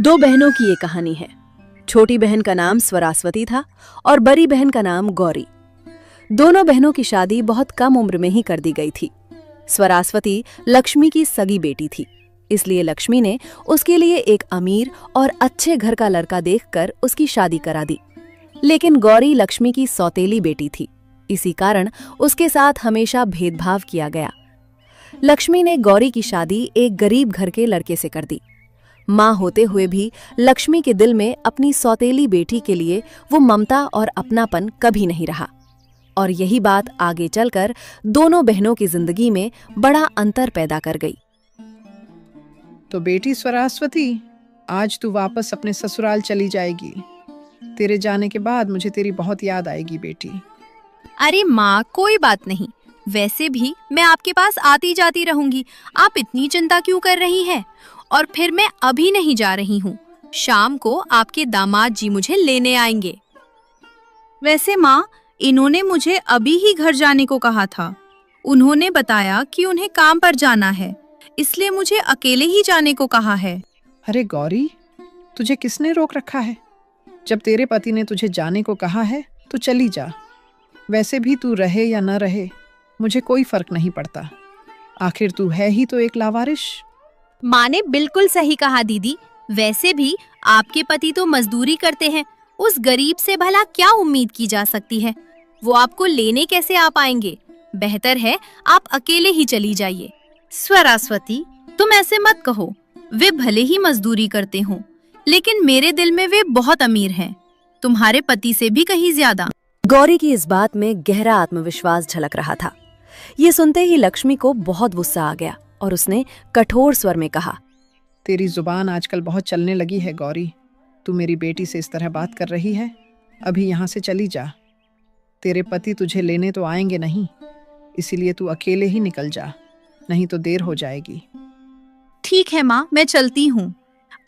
दो बहनों की ये कहानी है। छोटी बहन का नाम स्वरास्वती था और बड़ी बहन का नाम गौरी। दोनों बहनों की शादी बहुत कम उम्र में ही कर दी गई थी। स्वरास्वती लक्ष्मी की सगी बेटी थी, इसलिए लक्ष्मी ने उसके लिए एक अमीर और अच्छे घर का लड़का देखकर उसकी शादी करा दी। लेकिन गौरी लक्ष्मी की सौतेली बेटी थी, इसी कारण उसके साथ हमेशा भेदभाव किया गया। लक्ष्मी ने गौरी की शादी एक गरीब घर के लड़के से कर दी। मां होते हुए भी लक्ष्मी के दिल में अपनी सौतेली बेटी के लिए वो ममता और अपनापन कभी नहीं रहा, और यही बात आगे चलकर दोनों बहनों की जिंदगी में बड़ा अंतर पैदा कर गई। तो बेटी स्वरास्वती, आज तू वापस अपने ससुराल चली जाएगी। तेरे जाने के बाद मुझे तेरी बहुत याद आएगी बेटी। अरे माँ, कोई बात नहीं। वैसे भी मैं आपके पास आती जाती रहूंगी, आप इतनी चिंता क्यों कर रही हैं? और फिर मैं अभी नहीं जा रही हूँ, शाम को आपके दामाद जी मुझे लेने आएंगे। वैसे माँ, इन्होंने मुझे अभी ही घर जाने को कहा था। उन्होंने बताया कि उन्हें काम पर जाना है, इसलिए मुझे अकेले ही जाने को कहा है। अरे गौरी, तुझे किसने रोक रखा है? जब तेरे पति ने तुझे जाने को कहा है तो चली जा। वैसे भी तू रहे या न रहे, मुझे कोई फर्क नहीं पड़ता। आखिर तू है ही तो एक लावारिश। माँ ने बिल्कुल सही कहा दीदी। वैसे भी आपके पति तो मजदूरी करते हैं, उस गरीब से भला क्या उम्मीद की जा सकती है? वो आपको लेने कैसे आ पाएंगे? बेहतर है आप अकेले ही चली जाइए। स्वरास्वती, तुम ऐसे मत कहो। वे भले ही मजदूरी करते हों, लेकिन मेरे दिल में वे बहुत अमीर हैं, तुम्हारे पति से भी कहीं ज्यादा। गौरी की इस बात में गहरा आत्मविश्वास झलक रहा था। ये सुनते ही लक्ष्मी को बहुत गुस्सा आ गया और उसने कठोर स्वर में कहा, तेरी जुबान आजकल बहुत चलने लगी है गौरी। तू मेरी बेटी से इस तरह बात कर रही है? अभी यहाँ से चली जा। तेरे पति तुझे लेने तो आएंगे नहीं, इसीलिए तू अकेले ही निकल जा, नहीं तो देर हो जाएगी। ठीक है माँ, मैं चलती हूँ।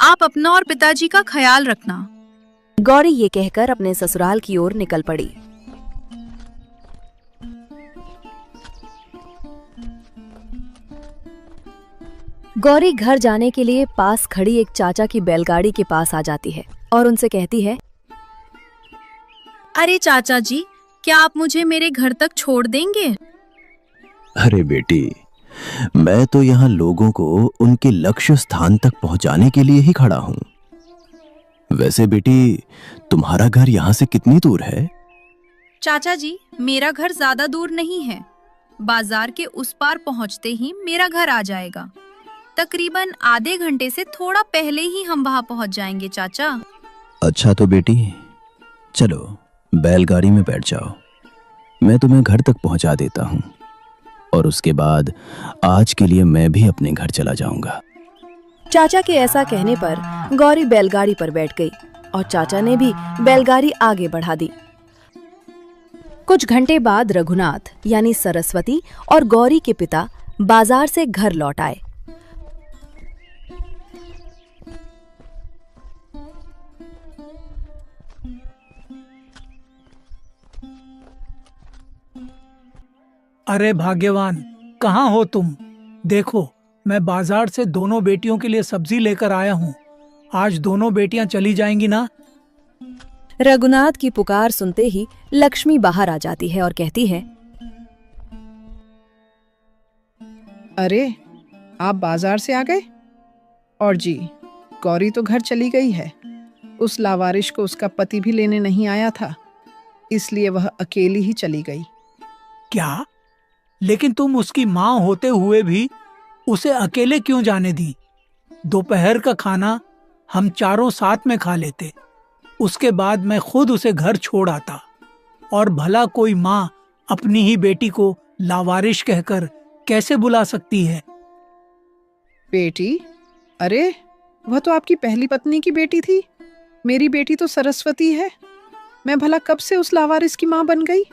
आप अपना और पिताजी का ख्याल रखना। गौरी ये कहकर अपने ससुराल की ओर निकल पड़ी। गौरी घर जाने के लिए पास खड़ी एक चाचा की बैलगाड़ी के पास आ जाती है और उनसे कहती है, अरे चाचा जी, क्या आप मुझे मेरे घर तक छोड़ देंगे? अरे बेटी, मैं तो यहाँ लोगों को उनके लक्ष्य स्थान तक पहुंचाने के लिए ही खड़ा हूँ। वैसे बेटी, तुम्हारा घर यहाँ से कितनी दूर है? चाचा जी, मेरा घर ज्यादा दूर नहीं है। बाजार के उस पार पहुँचते ही मेरा घर आ जाएगा। तकरीबन आधे घंटे से थोड़ा पहले ही हम वहाँ पहुँच जाएंगे चाचा। अच्छा तो बेटी, चलो बैलगाड़ी में बैठ जाओ, मैं तुम्हें घर तक पहुँचा देता हूँ, और उसके बाद आज के लिए मैं भी अपने घर चला जाऊंगा। चाचा के ऐसा कहने पर गौरी बैलगाड़ी पर बैठ गई और चाचा ने भी बैलगाड़ी आगे बढ़ा दी। कुछ घंटे बाद रघुनाथ यानी सरस्वती और गौरी के पिता बाजार से घर लौट आए। अरे भाग्यवान, कहाँ हो तुम? देखो, मैं बाजार से दोनों बेटियों के लिए सब्जी लेकर आया हूँ। आज दोनों बेटियां चली जाएंगी ना? रघुनाथ की पुकार सुनते ही लक्ष्मी बाहर आ जाती है और कहती है, अरे, आप बाजार से आ गए? और जी, गौरी तो घर चली गई है। उस लावारिश को उसका पति भी लेने नहीं आया था, इसलिए वह अकेली ही चली गई। क्या? लेकिन तुम उसकी माँ होते हुए भी उसे अकेले क्यों जाने दी? दोपहर का खाना हम चारों साथ में खा लेते, उसके बाद मैं खुद उसे घर छोड़ आता। और भला कोई माँ अपनी ही बेटी को लावारिश कहकर कैसे बुला सकती है? बेटी? अरे, वह तो आपकी पहली पत्नी की बेटी थी। मेरी बेटी तो सरस्वती है। मैं भला कब से उस लावारिस की माँ बन गई?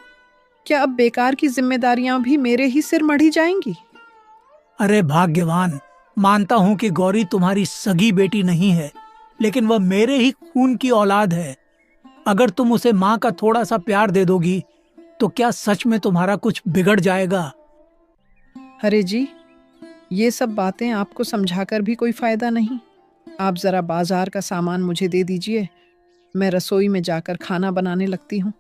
क्या अब बेकार की जिम्मेदारियां भी मेरे ही सिर मढ़ी जाएंगी? अरे भाग्यवान, मानता हूं कि गौरी तुम्हारी सगी बेटी नहीं है, लेकिन वह मेरे ही खून की औलाद है। अगर तुम उसे माँ का थोड़ा सा प्यार दे दोगी तो क्या सच में तुम्हारा कुछ बिगड़ जाएगा? अरे जी, ये सब बातें आपको समझाकर भी कोई फायदा नहीं। आप जरा बाजार का सामान मुझे दे दीजिए, मैं रसोई में जाकर खाना बनाने लगती हूँ।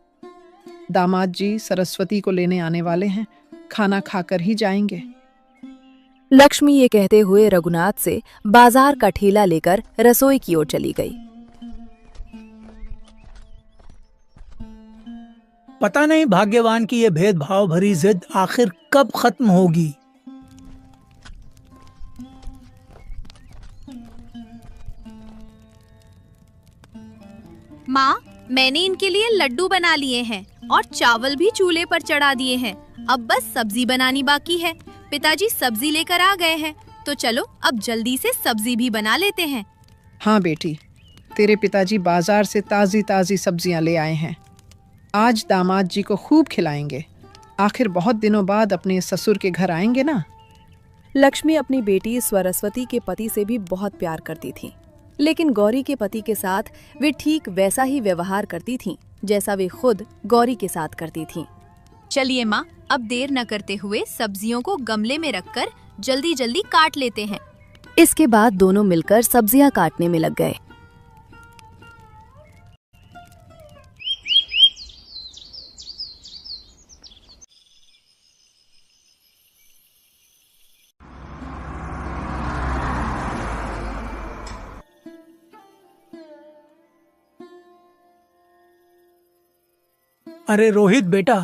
दामाद जी सरस्वती को लेने आने वाले हैं, खाना खाकर ही जाएंगे। लक्ष्मी ये कहते हुए रघुनाथ से बाजार का ठेला लेकर रसोई की ओर चली गई। पता नहीं भाग्यवान की ये भेदभाव भरी जिद आखिर कब खत्म होगी। माँ, मैंने इनके लिए लड्डू बना लिए हैं और चावल भी चूल्हे पर चढ़ा दिए हैं। अब बस सब्जी बनानी बाकी है। पिताजी सब्जी लेकर आ गए हैं, तो चलो अब जल्दी से सब्जी भी बना लेते हैं। हाँ बेटी, तेरे पिताजी बाजार से ताज़ी ताज़ी सब्जियां ले आए हैं। आज दामाद जी को खूब खिलाएंगे। आखिर बहुत दिनों बाद अपने ससुर के घर आएंगे ना। लक्ष्मी अपनी बेटी सरस्वती के पति से भी बहुत प्यार करती थी, लेकिन गौरी के पति के साथ वे ठीक वैसा ही व्यवहार करती थीं, जैसा वे खुद गौरी के साथ करती थीं। चलिए माँ, अब देर न करते हुए सब्जियों को गमले में रखकर जल्दी जल्दी काट लेते हैं। इसके बाद दोनों मिलकर सब्जियां काटने में लग गए। अरे रोहित बेटा,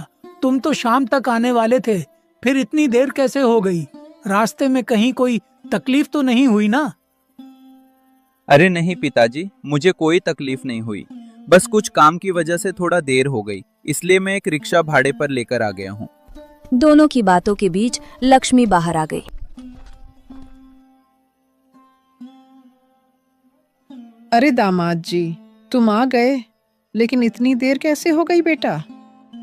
तुम तो शाम तक आने वाले थे, फिर इतनी देर कैसे हो गई? रास्ते में कहीं कोई तकलीफ तो नहीं हुई ना? अरे नहीं पिताजी, मुझे कोई तकलीफ नहीं हुई। बस कुछ काम की वजह से थोड़ा देर हो गई, इसलिए मैं एक रिक्शा भाड़े पर लेकर आ गया हूँ। दोनों की बातों के बीच लक्ष्मी बाहर आ गई। अरे दामाद जी, तुम आ गए, लेकिन इतनी देर कैसे हो गई बेटा?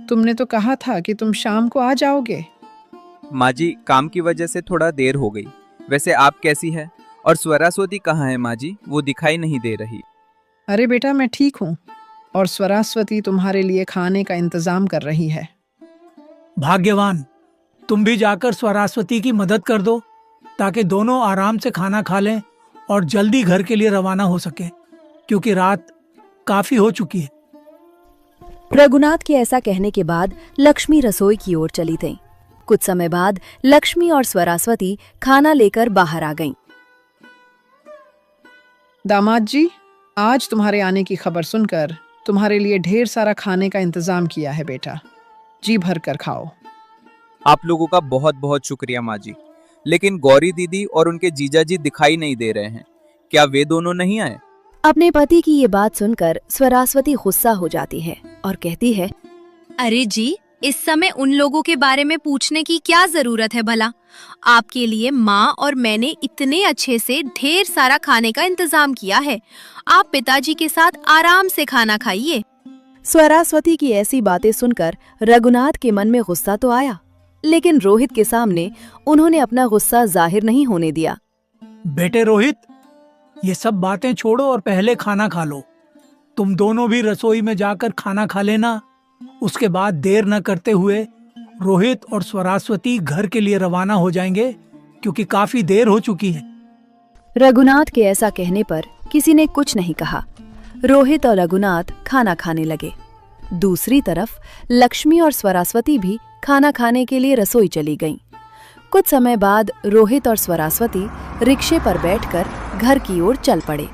तुमने तो कहा था कि तुम शाम को आ जाओगे। माँ जी, काम की वजह से थोड़ा देर हो गई। वैसे आप कैसी है? और स्वरास्वती कहाँ है माँ जी? वो दिखाई नहीं दे रही। अरे बेटा, मैं ठीक हूँ और स्वरास्वती तुम्हारे लिए खाने का इंतजाम कर रही है। भाग्यवान, तुम भी जाकर स्वरास्वती की मदद कर दो, ताकि दोनों आराम से खाना खा लें और जल्दी घर के लिए रवाना हो सके, क्योंकि रात काफी हो चुकी है। रघुनाथ के ऐसा कहने के बाद लक्ष्मी रसोई की ओर चली गईं। कुछ समय बाद लक्ष्मी और स्वरास्वती खाना लेकर बाहर आ गईं। दामाद जी, आज तुम्हारे आने की खबर सुनकर तुम्हारे लिए ढेर सारा खाने का इंतजाम किया है बेटा, जी भर कर खाओ। आप लोगों का बहुत बहुत शुक्रिया माँ जी। लेकिन गौरी दीदी और उनके जीजा जी दिखाई नहीं दे रहे हैं। क्या वे दोनों नहीं आए? अपने पति की ये बात सुनकर स्वरास्वती गुस्सा हो जाती है और कहती है, अरे जी, इस समय उन लोगों के बारे में पूछने की क्या जरूरत है भला? आपके लिए माँ और मैंने इतने अच्छे से ढेर सारा खाने का इंतजाम किया है। आप पिताजी के साथ आराम से खाना खाइए। स्वरास्वती की ऐसी बातें सुनकर रघुनाथ के मन में गुस्सा तो आया, लेकिन रोहित के सामने उन्होंने अपना गुस्सा जाहिर नहीं होने दिया। बेटे रोहित, ये सब बातें छोड़ो और पहले खाना खा लो। तुम दोनों भी रसोई में जाकर खाना खा लेना। उसके बाद देर न करते हुए रोहित और स्वरास्वती घर के लिए रवाना हो जाएंगे, क्योंकि काफी देर हो चुकी है। रघुनाथ के ऐसा कहने पर किसी ने कुछ नहीं कहा। रोहित और रघुनाथ खाना खाने लगे। दूसरी तरफ लक्ष्मी और स्वरास्वती भी खाना खाने के लिए रसोई चली गईं। कुछ समय बाद रोहित और स्वरास्वती रिक्शे पर बैठकर घर की ओर चल पड़े।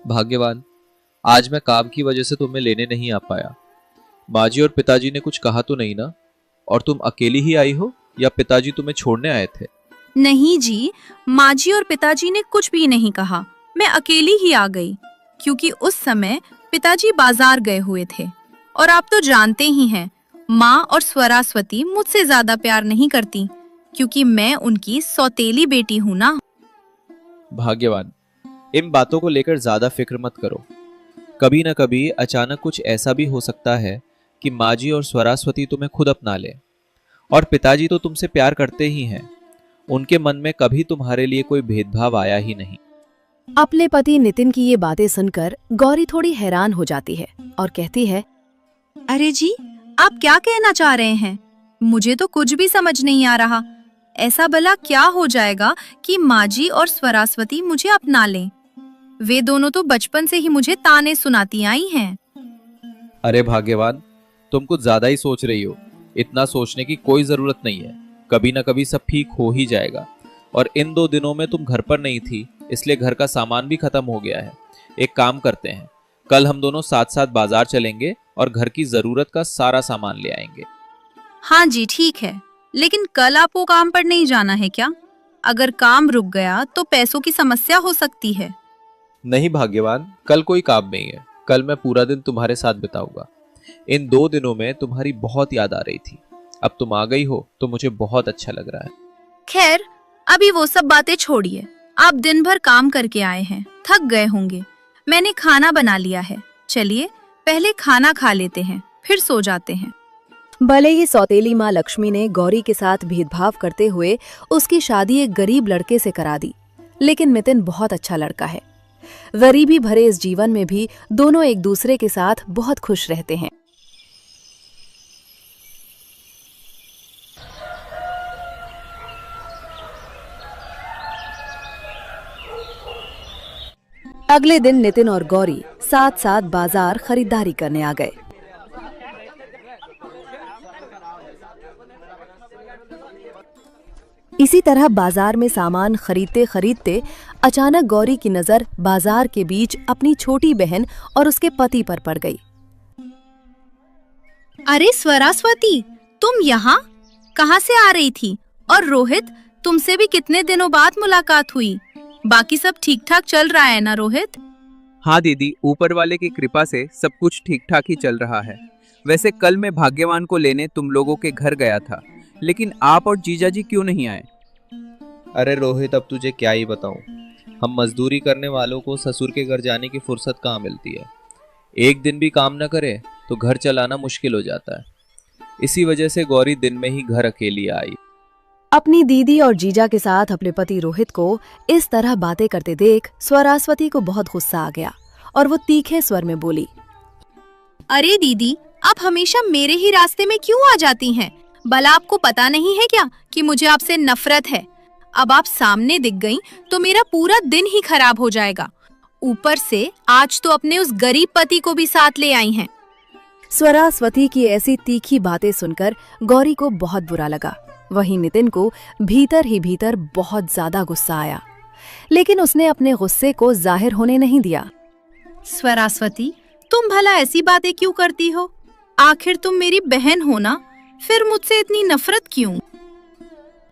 भाग्यवान, आज मैं काम की वजह से तुम्हें लेने नहीं आ पाया। माँ जी और पिताजी ने कुछ कहा तो नहीं ना? और तुम अकेली ही आई हो या पिताजी तुम्हें छोड़ने आए थे? नहीं जी, माँ जी और पिताजी ने कुछ भी नहीं कहा। मैं अकेली ही आ गई, क्योंकि उस समय पिताजी बाजार गए हुए थे। और आप तो जानते ही हैं, माँ और स्वरास्वती मुझसे ज्यादा प्यार नहीं करती, क्योंकि मैं उनकी सौतेली बेटी हूँ ना। भाग्यवान, इन बातों को लेकर ज्यादा फिक्र मत करो। कभी न कभी अचानक कुछ ऐसा भी हो सकता है कि माँ जी और स्वरास्वती तुम्हें खुद अपना ले। और पिताजी तो तुमसे प्यार करते ही हैं। उनके मन में कभी तुम्हारे लिए कोई भेदभाव आया ही नहीं। अपने पति नितिन की ये बातें सुनकर गौरी थोड़ी हैरान हो जाती है और कहती है, अरे जी, आप क्या कहना चाह रहे हैं? मुझे तो कुछ भी समझ नहीं आ रहा। ऐसा भला क्या हो जाएगा कि माजी और स्वरास्वती मुझे अपना लें? वे दोनों तो बचपन से ही मुझे ताने सुनाती आई हैं। अरे भाग्यवान, तुम कुछ ज्यादा ही सोच रही हो। इतना सोचने की कोई जरूरत नहीं है। कभी ना कभी सब ठीक हो ही जाएगा। और इन 2 दिनों में तुम घर पर नहीं थी, इसलिए घर का सामान भी खत्म हो गया है। एक काम करते हैं, कल हम दोनों साथ साथ बाजार चलेंगे और घर की जरूरत का सारा सामान ले आएंगे। हाँ जी, ठीक है, लेकिन कल आपको काम पर नहीं जाना है क्या? अगर काम रुक गया तो पैसों की समस्या हो सकती है। नहीं भाग्यवान, कल कोई काम नहीं है। कल मैं पूरा दिन तुम्हारे साथ बिताऊंगा। इन 2 दिनों में तुम्हारी बहुत याद आ रही थी। अब तुम आ गई हो तो मुझे बहुत अच्छा लग रहा है। खैर, अभी वो सब बातें छोड़िए। आप दिन भर काम करके आए हैं, थक गए होंगे। मैंने खाना बना लिया है। चलिए पहले खाना खा लेते हैं, फिर सो जाते हैं। भले ही सौतेली माँ लक्ष्मी ने गौरी के साथ भेदभाव करते हुए उसकी शादी एक गरीब लड़के से करा दी, लेकिन नितिन बहुत अच्छा लड़का है। गरीबी भरे इस जीवन में भी दोनों एक दूसरे के साथ बहुत खुश रहते हैं। अगले दिन नितिन और गौरी साथ साथ बाजार खरीदारी करने आ गए। इसी तरह बाजार में सामान खरीदते खरीदते अचानक गौरी की नजर बाजार के बीच अपनी छोटी बहन और उसके पति पर पड़ गई। अरे स्वरास्वती, तुम यहाँ कहाँ से आ रही थी? और रोहित, तुमसे भी कितने दिनों बाद मुलाकात हुई। बाकी सब ठीक ठाक चल रहा है ना रोहित? हाँ दीदी, ऊपर वाले की कृपा से सब कुछ ठीक ठाक ही चल रहा है। वैसे कल मैं भाग्यवान को लेने तुम लोगों के घर गया था, लेकिन आप और जीजा जी क्यों नहीं आए? अरे रोहित, अब तुझे क्या ही बताऊं। हम मजदूरी करने वालों को ससुर के घर जाने की फुर्सत कहाँ मिलती है। एक दिन भी काम न करे तो घर चलाना मुश्किल हो जाता है। इसी वजह से गौरी दिन में ही घर अकेली आई। अपनी दीदी और जीजा के साथ अपने पति रोहित को इस तरह बातें करते देख स्वरास्वती को बहुत गुस्सा आ गया और वो तीखे स्वर में बोली, अरे दीदी, आप हमेशा मेरे ही रास्ते में क्यों आ जाती हैं? भला आपको पता नहीं है क्या कि मुझे आपसे नफरत है? अब आप सामने दिख गईं तो मेरा पूरा दिन ही खराब हो जाएगा। ऊपर से आज तो अपने उस गरीब पति को भी साथ ले आई हैं। स्वरास्वती की ऐसी तीखी बातें सुनकर गौरी को बहुत बुरा लगा। वहीं नितिन को भीतर ही भीतर बहुत ज्यादा गुस्सा आया, लेकिन उसने अपने गुस्से को जाहिर होने नहीं दिया। स्वरास्वती, तुम भला ऐसी बातें क्यों करती हो? आखिर तुम मेरी बहन हो ना, फिर मुझसे इतनी नफरत क्यों?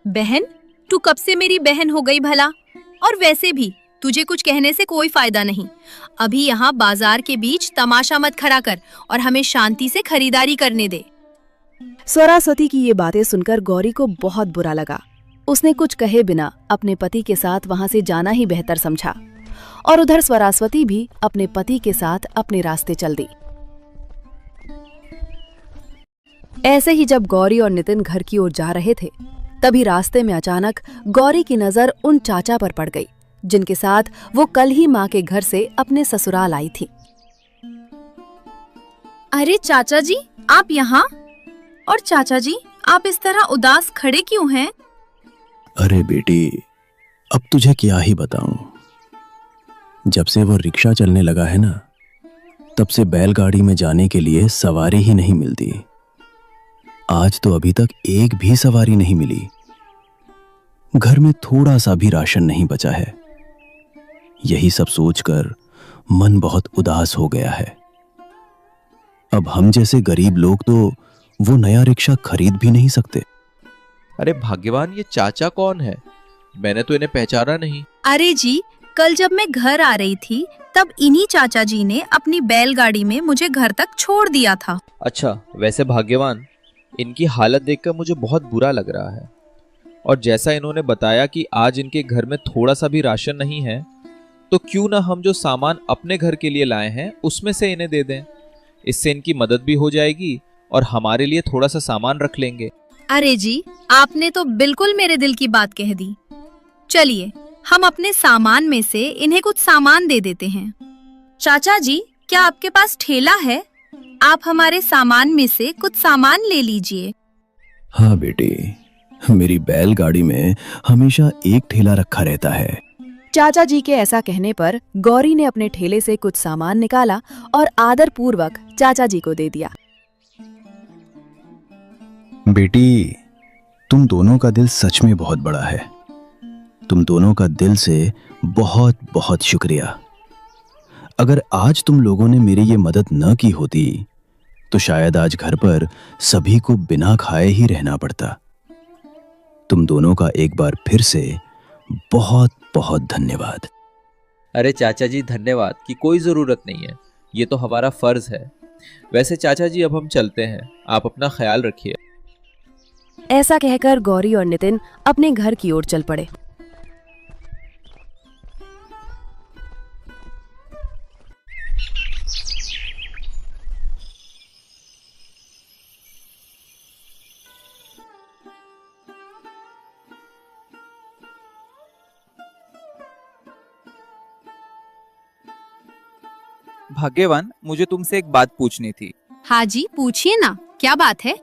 बहन? तू कब से मेरी बहन हो गई भला? और वैसे भी तुझे कुछ कहने से कोई फायदा नहीं। अभी यहाँ बाजार के बीच तमाशा मत खड़ा कर और हमें शांति से खरीदारी करने दे। स्वरास्वती की ये बातें सुनकर गौरी को बहुत बुरा लगा। उसने कुछ कहे बिना अपने पति के साथ वहां से जाना ही बेहतर समझा और उधर स्वरास्वती भी अपने पति के साथ अपने रास्ते चल दी। ऐसे ही जब गौरी और नितिन घर की ओर जा रहे थे, तभी रास्ते में अचानक गौरी की नजर उन चाचा पर पड़ गई जिनके साथ वो कल ही माँ के घर से अपने ससुराल आई थी। अरे चाचा जी, आप यहाँ? और चाचा जी, आप इस तरह उदास खड़े क्यों हैं? अरे बेटी, अब तुझे क्या ही बताऊं। जब से वो रिक्शा चलने लगा है ना, तब से बैलगाड़ी में जाने के लिए सवारी ही नहीं मिलती। आज तो अभी तक एक भी सवारी नहीं मिली। घर में थोड़ा सा भी राशन नहीं बचा है। यही सब सोचकर मन बहुत उदास हो गया है। अब हम जैसे गरीब लोग तो वो नया रिक्शा खरीद भी नहीं सकते। अरे भाग्यवान, ये चाचा कौन है? मैंने तो इन्हें पहचाना नहीं। अरे जी, कल जब मैं घर आ रही थी तब इन्हीं चाचा जी ने अपनी बैलगाड़ी में मुझे घर तक छोड़ दिया था। अच्छा, वैसे भाग्यवान, इनकी हालत देखकर मुझे बहुत बुरा लग रहा है। और जैसा इन्होंने बताया कि आज इनके घर में थोड़ा सा भी राशन नहीं है, तो क्यों ना हम जो सामान अपने घर के लिए लाए हैं उसमें से इन्हें दे दें। इससे इनकी मदद भी हो जाएगी और हमारे लिए थोड़ा सा सामान रख लेंगे। अरे जी, आपने तो बिल्कुल मेरे दिल की बात कह दी। चलिए, हम अपने सामान में से इन्हें कुछ सामान दे देते हैं। चाचा जी, क्या आपके पास ठेला है? आप हमारे सामान में से कुछ सामान ले लीजिए। हाँ बेटी, मेरी बैलगाड़ी में हमेशा एक ठेला रखा रहता है। चाचा जी के ऐसा कहने पर गौरी ने अपने ठेले से कुछ सामान निकाला और आदर पूर्वक चाचा जी को दे दिया। बेटी, तुम दोनों का दिल सच में बहुत बड़ा है। तुम दोनों का दिल से बहुत बहुत शुक्रिया। अगर आज तुम लोगों ने मेरी ये मदद न की होती तो शायद आज घर पर सभी को बिना खाए ही रहना पड़ता। तुम दोनों का एक बार फिर से बहुत बहुत धन्यवाद। अरे चाचा जी, धन्यवाद की कोई जरूरत नहीं है, ये तो हमारा फर्ज है। वैसे चाचा जी, अब हम चलते हैं, आप अपना ख्याल रखिए। ऐसा कहकर गौरी और नितिन अपने घर की ओर चल पड़े। भाग्यवान, मुझे तुमसे एक बात पूछनी थी। हाँ जी, पूछिए ना, क्या बात है?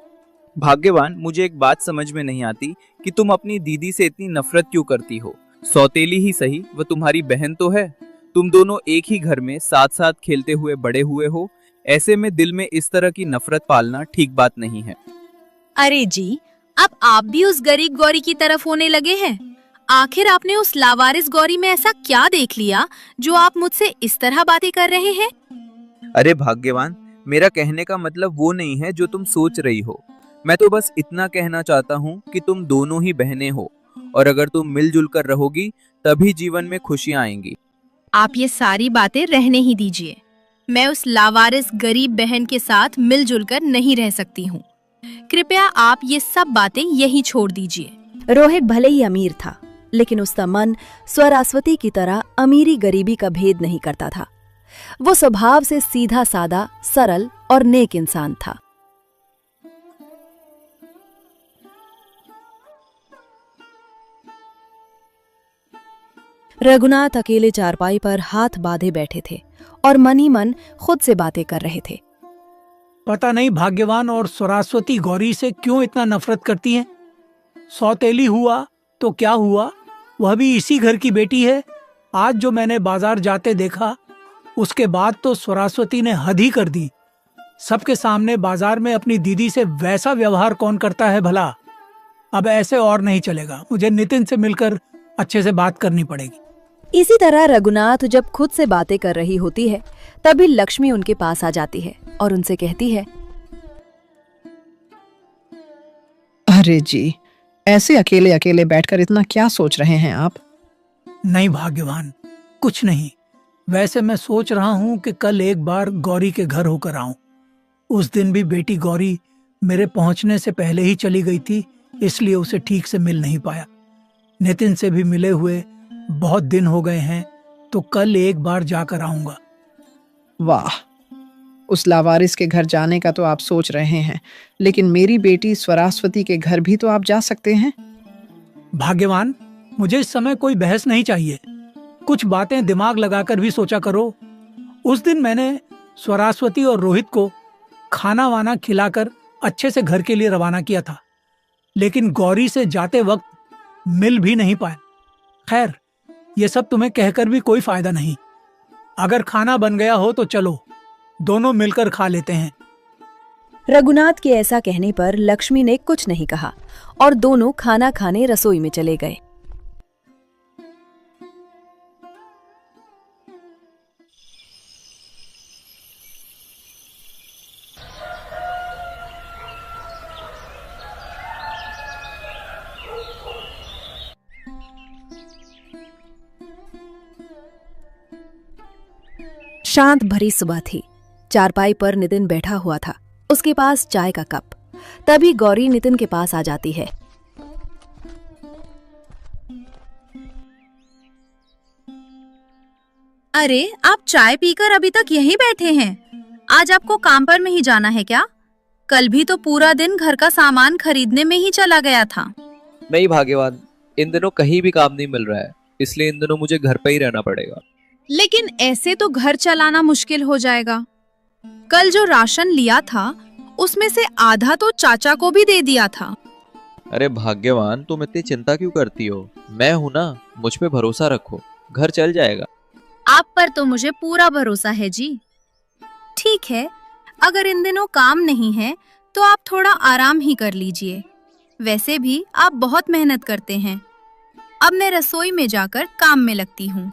भाग्यवान, मुझे एक बात समझ में नहीं आती कि तुम अपनी दीदी से इतनी नफरत क्यों करती हो। सौतेली ही सही, वह तुम्हारी बहन तो है। तुम दोनों एक ही घर में साथ साथ खेलते हुए बड़े हुए हो। ऐसे में दिल में इस तरह की नफरत पालना ठीक बात नहीं है। अरे जी, अब आप भी उस गरीब गौरी की तरफ होने लगे हैं। आखिर आपने उस लावारिस गौरी में ऐसा क्या देख लिया जो आप मुझसे इस तरह बातें कर रहे हैं? अरे भाग्यवान, मेरा कहने का मतलब वो नहीं है जो तुम सोच रही हो। मैं तो बस इतना कहना चाहता हूँ कि तुम दोनों ही बहनें हो और अगर तुम मिलजुल कर रहोगी तभी जीवन में खुशियाँ आएंगी। आप ये सारी बातें रहने ही दीजिए। मैं उस लावारिस गरीब बहन के साथ मिलजुल कर नहीं रह सकती हूँ। कृपया आप ये सब बातें यहीं छोड़ दीजिए। रोहित भले ही अमीर था, लेकिन उसका मन स्वरास्वती की तरह अमीरी गरीबी का भेद नहीं करता था। वो स्वभाव से सीधा सादा, सरल और नेक इंसान था। रघुनाथ अकेले चारपाई पर हाथ बांधे बैठे थे और मन ही मन खुद से बातें कर रहे थे। पता नहीं भाग्यवान और स्वरास्वती गौरी से क्यों इतना नफरत करती हैं। सौतेली हुआ तो क्या हुआ, वह भी इसी घर की बेटी है। आज जो मैंने बाजार जाते देखा, उसके बाद तो स्वरास्वती ने हद ही कर दी। सबके सामने बाजार में अपनी दीदी से वैसा व्यवहार कौन करता है भला। अब ऐसे और नहीं चलेगा, मुझे नितिन से मिलकर अच्छे से बात करनी पड़ेगी। इसी तरह रघुनाथ जब खुद से बातें कर रही होती है, तभी लक्ष्मी उनके पास आ जाती है और उनसे कहती है, अरे जी, ऐसे अकेले अकेले बैठकर इतना क्या सोच रहे हैं आप? नहीं भाग्यवान, कुछ नहीं। वैसे मैं सोच रहा हूँ कि कल एक बार गौरी के घर होकर आऊं। उस दिन भी बेटी गौरी मेरे पहुंचने से पहले ही चली गई थी, इसलिए उसे ठीक से मिल नहीं पाया। नितिन से भी मिले हुए बहुत दिन हो गए हैं, तो कल एक बार जाकर आऊंगा। वाह, उस लावारिस के घर जाने का तो आप सोच रहे हैं, लेकिन मेरी बेटी स्वरास्वती के घर भी तो आप जा सकते हैं। भाग्यवान, मुझे इस समय कोई बहस नहीं चाहिए। कुछ बातें दिमाग लगाकर भी सोचा करो। उस दिन मैंने स्वरास्वती और रोहित को खाना वाना खिलाकर अच्छे से घर के लिए रवाना किया था, लेकिन गौरी से जाते वक्त मिल भी नहीं पाया। खैर, ये सब तुम्हें कहकर भी कोई फायदा नहीं। अगर खाना बन गया हो तो चलो, दोनों मिलकर खा लेते हैं। रघुनाथ के ऐसा कहने पर लक्ष्मी ने कुछ नहीं कहा और दोनों खाना खाने रसोई में चले गए। शांत भरी सुबह थी। चारपाई पर नितिन बैठा हुआ था, उसके पास चाय का कप। तभी गौरी नितिन के पास आ जाती है। अरे, आप चाय पीकर अभी तक यहीं बैठे हैं? आज आपको काम पर नहीं जाना है क्या? कल भी तो पूरा दिन घर का सामान खरीदने में ही चला गया था। नहीं भाग्यवान, इन दिनों कहीं भी काम नहीं मिल रहा है, इसलिए इन दिनों मुझे घर पे ही रहना पड़ेगा। लेकिन ऐसे तो घर चलाना मुश्किल हो जाएगा। कल जो राशन लिया था उसमें से आधा तो चाचा को भी दे दिया था। अरे भाग्यवान, तुम इतनी चिंता क्यों करती हो? मैं हूं ना, मुझ पे भरोसा रखो, घर चल जाएगा। आप पर तो मुझे पूरा भरोसा है जी। ठीक है, अगर इन दिनों काम नहीं है तो आप थोड़ा आराम ही कर लीजिए। वैसे भी आप बहुत मेहनत करते हैं। अब मैं रसोई में जाकर काम में लगती हूँ।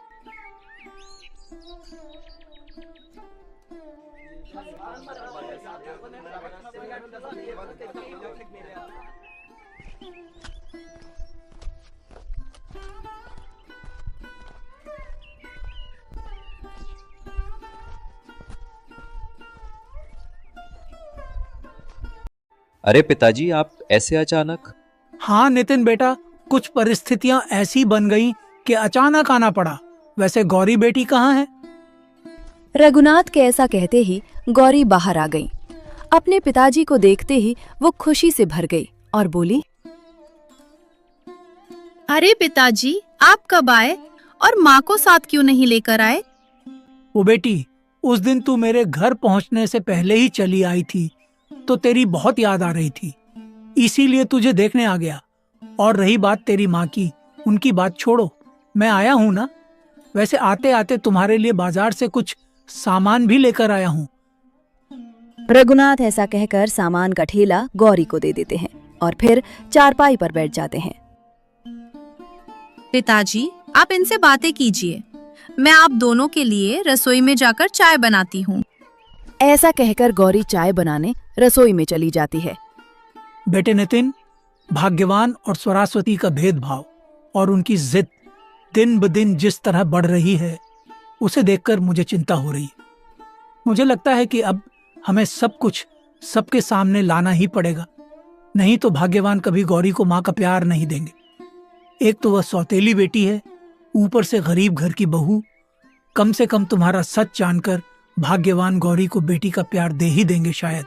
अरे पिताजी, आप ऐसे अचानक? हाँ नितिन बेटा, कुछ परिस्थितियां ऐसी बन गईं कि अचानक आना पड़ा। वैसे गौरी बेटी कहाँ है? रघुनाथ के ऐसा कहते ही गौरी बाहर आ गई। अपने पिताजी को देखते ही वो खुशी से भर गई और बोली, अरे पिताजी, आप कब आए और माँ को साथ क्यों नहीं लेकर आए? वो बेटी, उस दिन तू मेरे घर पहुंचने से पहले ही चली आई थी तो तेरी बहुत याद आ रही थी, इसीलिए तुझे देखने आ गया। और रही बात तेरी माँ की, उनकी बात छोड़ो, मैं आया हूँ ना। वैसे आते आते तुम्हारे लिए बाजार से कुछ सामान भी लेकर आया हूँ। रघुनाथ ऐसा कहकर सामान का ठेला गौरी को दे देते हैं और फिर चारपाई पर बैठ जाते हैं। पिताजी, आप इनसे बातें कीजिए, मैं आप दोनों के लिए रसोई में जाकर चाय बनाती हूँ। ऐसा कहकर गौरी चाय बनाने रसोई में चली जाती है। बेटे नितिन, भाग्यवान और स्वरास्वती का भेदभाव और उनकी जिद दिन ब दिन जिस तरह बढ़ रही है, उसे देखकर मुझे चिंता हो रही है। मुझे लगता है कि अब हमें सब कुछ सबके सामने लाना ही पड़ेगा, नहीं तो भाग्यवान कभी गौरी को माँ का प्यार नहीं देंगे। एक तो वह सौतेली बेटी है, ऊपर से गरीब घर की बहू। कम से कम तुम्हारा सच जानकर भाग्यवान गौरी को बेटी का प्यार दे ही देंगे शायद।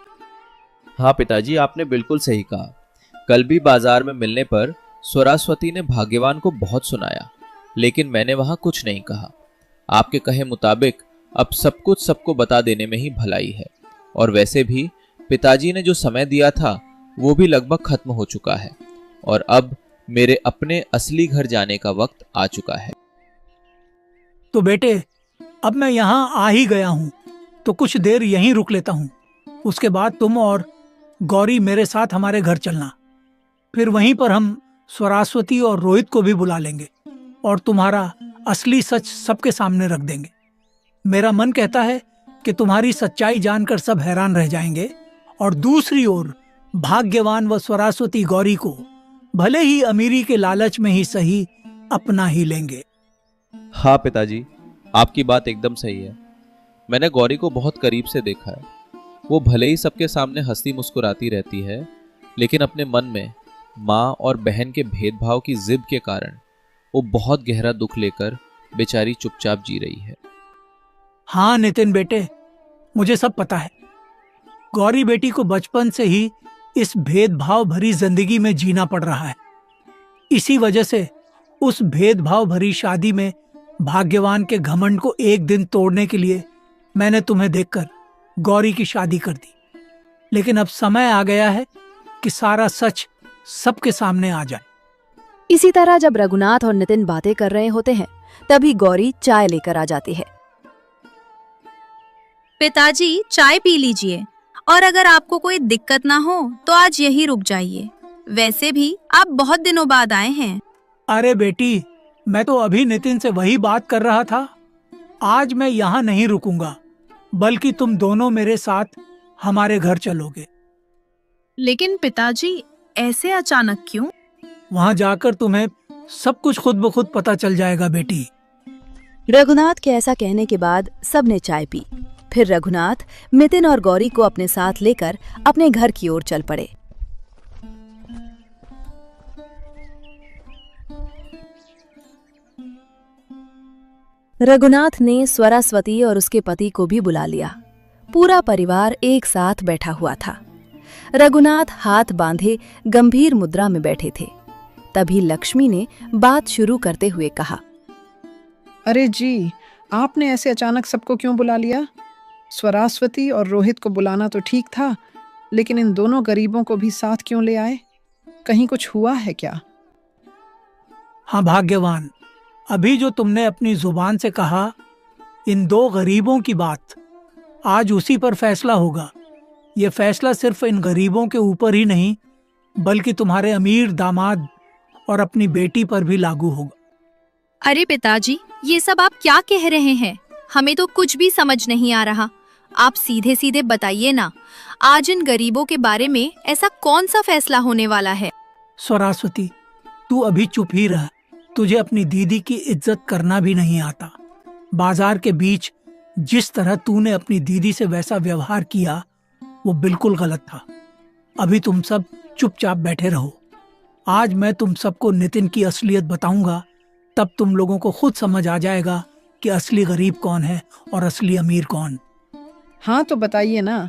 हाँ पिताजी, आपने बिल्कुल सही कहा। कल भी बाजार में मिलने पर स्वरास्वती ने भाग्यवान को बहुत सुनाया, लेकिन मैंने वहां कुछ नहीं कहा। आपके कहे मुताबिक अब सब कुछ सबको बता देने में ही भलाई है। और वैसे भी पिताजी ने जो समय दिया था वो भी लगभग खत्म हो चुका है और अब मेरे अपने असली घर जाने का वक्त आ चुका है। तो बेटे, अब मैं यहाँ आ ही गया हूँ तो कुछ देर यहीं रुक लेता हूँ। उसके बाद तुम और गौरी मेरे साथ हमारे घर चलना। फिर वहीं पर हम स्वरास्वती और रोहित को भी बुला लेंगे और तुम्हारा असली सच सबके सामने रख देंगे। मेरा मन कहता है कि तुम्हारी सच्चाई जानकर सब हैरान रह जाएंगे और दूसरी ओर भाग्यवान व स्वरास्वती गौरी को भले ही अमीरी के लालच में ही सही अपना ही लेंगे। हाँ पिताजी, आपकी बात एकदम सही है। मैंने गौरी को बहुत करीब से देखा है। वो भले ही सबके सामने हंसी मुस्कुराती रहती है, लेकिन अपने मन में माँ और बहन के भेदभाव की जिद के कारण वो बहुत गहरा दुख लेकर बेचारी चुपचाप जी रही है। हाँ नितिन बेटे, मुझे सब पता है। गौरी बेटी को बचपन से ही इस भेदभाव भरी जिंदगी में जीना पड़ रहा है। इसी वजह से उस भेदभाव भरी शादी में भाग्यवान के घमंड को एक दिन तोड़ने के लिए मैंने तुम्हें देखकर गौरी की शादी कर दी। लेकिन अब समय आ गया है कि सारा सच सबके सामने आ जाए। इसी तरह जब रघुनाथ और नितिन बातें कर रहे होते हैं, तभी गौरी चाय लेकर आ जाती है। पिताजी, चाय पी लीजिए और अगर आपको कोई दिक्कत ना हो तो आज यहीं रुक जाइए। वैसे भी आप बहुत दिनों बाद आए हैं। अरे बेटी, मैं तो अभी नितिन से वही बात कर रहा था। आज मैं यहाँ नहीं रुकूंगा, बल्कि तुम दोनों मेरे साथ हमारे घर चलोगे। लेकिन पिताजी, ऐसे अचानक क्यों? वहां जाकर तुम्हें सब कुछ खुद ब खुद पता चल जाएगा बेटी। रघुनाथ के ऐसा कहने के बाद सबने चाय पी। फिर रघुनाथ नितिन और गौरी को अपने साथ लेकर अपने घर की ओर चल पड़े। रघुनाथ ने स्वरास्वती और उसके पति को भी बुला लिया। पूरा परिवार एक साथ बैठा हुआ था। रघुनाथ हाथ बांधे गंभीर मुद्रा में बैठे थे। तभी लक्ष्मी ने बात शुरू करते हुए कहा, अरे जी, आपने ऐसे अचानक सबको क्यों बुला लिया? स्वरास्वती और रोहित को बुलाना तो ठीक था, लेकिन इन दोनों गरीबों को भी साथ क्यों ले आए? कहीं कुछ हुआ है क्या? हाँ भाग्यवान, अभी जो तुमने अपनी जुबान से कहा, इन दो गरीबों की बात, आज उसी पर फैसला होगा। ये फैसला सिर्फ इन गरीबों के ऊपर ही नहीं, बल्कि तुम्हारे अमीर दामाद और अपनी बेटी पर भी लागू होगा। अरे पिताजी, ये सब आप क्या कह रहे हैं? हमें तो कुछ भी समझ नहीं आ रहा। आप सीधे सीधे बताइए ना, आज इन गरीबों के बारे में ऐसा कौन सा फैसला होने वाला है? स्वरास्वती, तू अभी चुप ही रह। तुझे अपनी दीदी की इज्जत करना भी नहीं आता। बाजार के बीच जिस तरह तूने अपनी दीदी से वैसा व्यवहार किया, वो बिल्कुल गलत था। अभी तुम सब चुपचाप बैठे रहो। आज मैं तुम सबको नितिन की असलियत बताऊंगा, तब तुम लोगों को खुद समझ आ जाएगा कि असली गरीब कौन है और असली अमीर कौन। हाँ तो बताइए ना,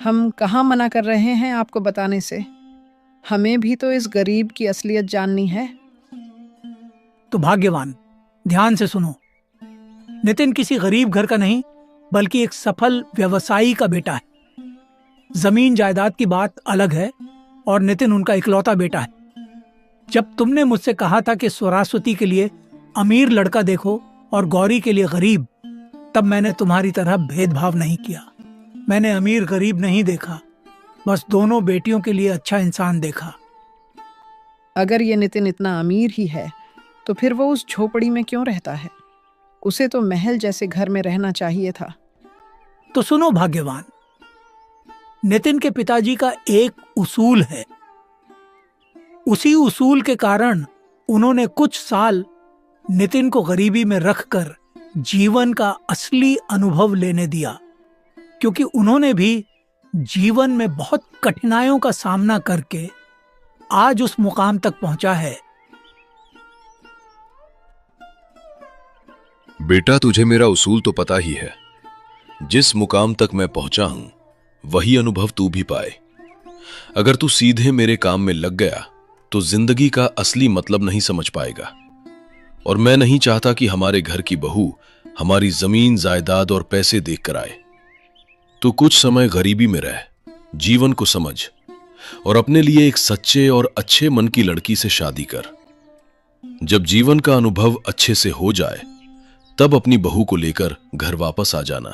हम कहाँ मना कर रहे हैं आपको बताने से? हमें भी तो इस गरीब की असलियत जाननी है। तो भाग्यवान, ध्यान से सुनो। नितिन किसी गरीब घर का नहीं, बल्कि एक सफल व्यवसायी का बेटा है। जमीन जायदाद की बात अलग है, और नितिन उनका इकलौता बेटा है। जब तुमने मुझसे कहा था कि स्वरास्वती के लिए अमीर लड़का देखो और गौरी के लिए गरीब, तब मैंने तुम्हारी तरह भेदभाव नहीं किया। मैंने अमीर गरीब नहीं देखा, बस दोनों बेटियों के लिए अच्छा इंसान देखा। अगर ये नितिन इतना अमीर ही है, तो फिर वो उस झोपड़ी में क्यों रहता है? उसे तो महल जैसे घर में रहना चाहिए था। तो सुनो भाग्यवान, नितिन के पिताजी का एक उसूल है। उसी उसूल के कारण उन्होंने कुछ साल नितिन को गरीबी में रखकर जीवन का असली अनुभव लेने दिया, क्योंकि उन्होंने भी जीवन में बहुत कठिनाइयों का सामना करके आज उस मुकाम तक पहुंचा है। बेटा, तुझे मेरा उसूल तो पता ही है। जिस मुकाम तक मैं पहुंचा हूं, वही अनुभव तू भी पाए। अगर तू सीधे मेरे काम में लग गया तो जिंदगी का असली मतलब नहीं समझ पाएगा। और मैं नहीं चाहता कि हमारे घर की बहू हमारी जमीन जायदाद और पैसे देखकर आए। तू कुछ समय गरीबी में रह, जीवन को समझ, और अपने लिए एक सच्चे और अच्छे मन की लड़की से शादी कर। जब जीवन का अनुभव अच्छे से हो जाए, तब अपनी बहू को लेकर घर वापस आ जाना।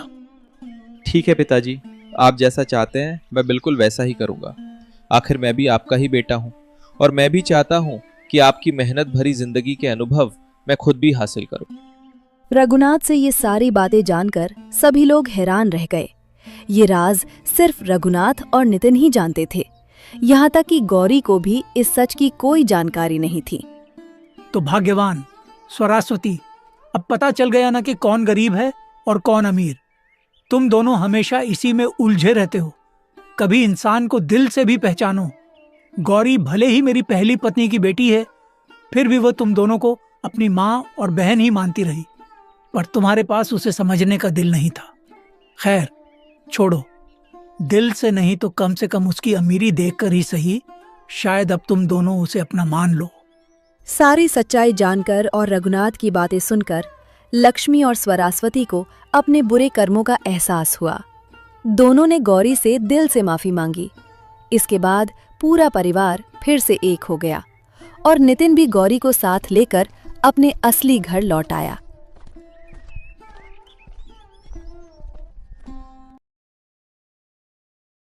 ठीक है पिताजी, आप जैसा चाहते हैं मैं बिल्कुल वैसा ही करूंगा। आखिर मैं भी आपका ही बेटा हूं, और मैं भी चाहता हूं कि आपकी मेहनत भरी जिंदगी के अनुभव मैं खुद भी हासिल करूं। रघुनाथ से ये सारी बातें जानकर सभी लोग हैरान रह गए। ये राज सिर्फ रघुनाथ और नितिन ही जानते थे। यहाँ तक कि गौरी को भी इस सच की कोई जानकारी नहीं थी। तो भाग्यवान, स्वरास्वती, अब पता चल गया ना कि कौन गरीब है और कौन अमीर। तुम दोनों हमेशा इसी में उलझे रहते हो। कभी इंसान को दिल से भी पहचानो। गौरी भले ही मेरी पहली पत्नी की बेटी है, फिर भी वो तुम दोनों को अपनी माँ और बहन ही मानती रही, पर तुम्हारे पास उसे समझने का दिल नहीं था। खैर छोड़ो, दिल से नहीं तो कम से कम उसकी अमीरी देखकर ही सही, शायद अब तुम दोनों उसे अपना मान लो। सारी सच्चाई जानकर और रघुनाथ की बातें सुनकर लक्ष्मी और स्वरास्वती को अपने बुरे कर्मों का एहसास हुआ। दोनों ने गौरी से दिल से माफी मांगी। इसके बाद पूरा परिवार फिर से एक हो गया और नितिन भी गौरी को साथ लेकर अपने असली घर लौट आया।